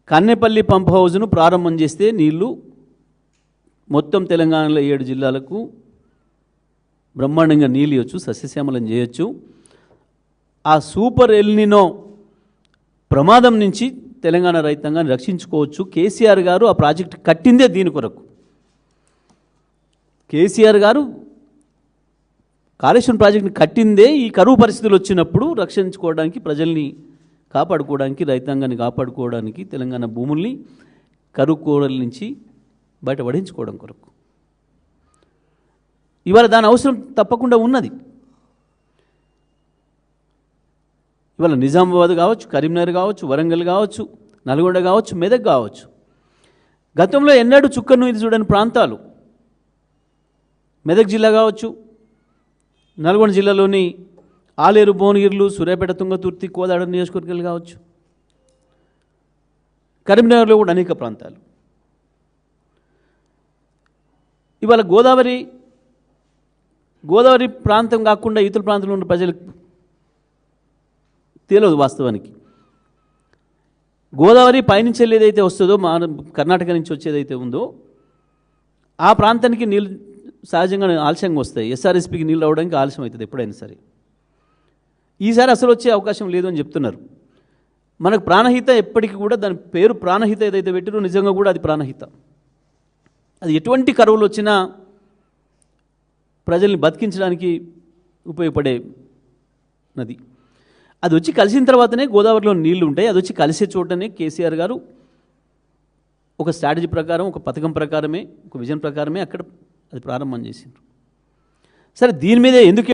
Kannepalli pump హౌజ్ను ప్రారంభం చేస్తే నీళ్లు మొత్తం తెలంగాణలో 7 జిల్లాలకు బ్రహ్మాండంగా నీళ్ళు ఇవ్వచ్చు, సస్యశ్యామలం చేయొచ్చు. ఆ సూపర్ ఎల్నినో ప్రమాదం నుంచి తెలంగాణ రైతాంగాన్ని రక్షించుకోవచ్చు. కేసీఆర్ గారు ఆ ప్రాజెక్ట్ కట్టిందే దీని కొరకు. కేసీఆర్ గారు కాళేశ్వరం ప్రాజెక్టుని కట్టిందే ఈ కరువు పరిస్థితులు వచ్చినప్పుడు రక్షించుకోవడానికి, ప్రజల్ని కాపాడుకోవడానికి, రైతాంగాన్ని కాపాడుకోవడానికి, తెలంగాణ భూముల్ని కరువు కోరల నుంచి బయటపడించుకోవడం కొరకు. ఇవాళ దాని అవసరం తప్పకుండా ఉన్నది. ఇవాళ నిజామాబాద్ కావచ్చు, కరీంనగర్ కావచ్చు, వరంగల్ కావచ్చు, నల్గొండ కావచ్చు, మెదక్ కావచ్చు, గతంలో ఎన్నడూ చుక్కను ఇది చూడని ప్రాంతాలు. మెదక్ జిల్లా కావచ్చు, నల్గొండ జిల్లాలోని ఆలేరు, భువనగిరిలు, సూర్యాపేట, తుంగతుర్తి, కోదాడ నియోజకవర్గాలు కావచ్చు, కరీంనగర్లో కూడా అనేక ప్రాంతాలు. ఇవాళ గోదావరి ప్రాంతం కాకుండా ఇతర ప్రాంతంలో ఉన్న ప్రజలకు తెలియదు వాస్తవానికి. గోదావరి పైనుంచి వెళ్ళేదైతే వస్తుందో, కర్ణాటక నుంచి వచ్చేదైతే ఉందో ఆ ప్రాంతానికి నీళ్ళు సహజంగా ఆలస్యంగా వస్తాయి. ఎస్ఆర్ఎస్పికి నీళ్ళు రావడానికి ఆలస్యం అవుతుంది ఎప్పుడైనా సరే. ఈసారి అసలు వచ్చే అవకాశం లేదు అని చెప్తున్నారు. మనకు ప్రాణహిత ఎప్పటికీ కూడా దాని పేరు ప్రాణహిత ఏదైతే పెట్టిరో నిజంగా కూడా అది ప్రాణహిత. అది ఎటువంటి కరువులు వచ్చినా ప్రజల్ని బతికించడానికి ఉపయోగపడే నది. అది వచ్చి కలిసిన తర్వాతనే గోదావరిలో నీళ్లు ఉంటాయి. అది వచ్చి కలిసే చోటనే కేసీఆర్ గారు ఒక స్ట్రాటజీ ప్రకారం, ఒక పథకం ప్రకారమే, ఒక విజన్ ప్రకారమే అక్కడ అది ప్రారంభం చేసిండ్రు. సరే, దీని మీద ఎందుకు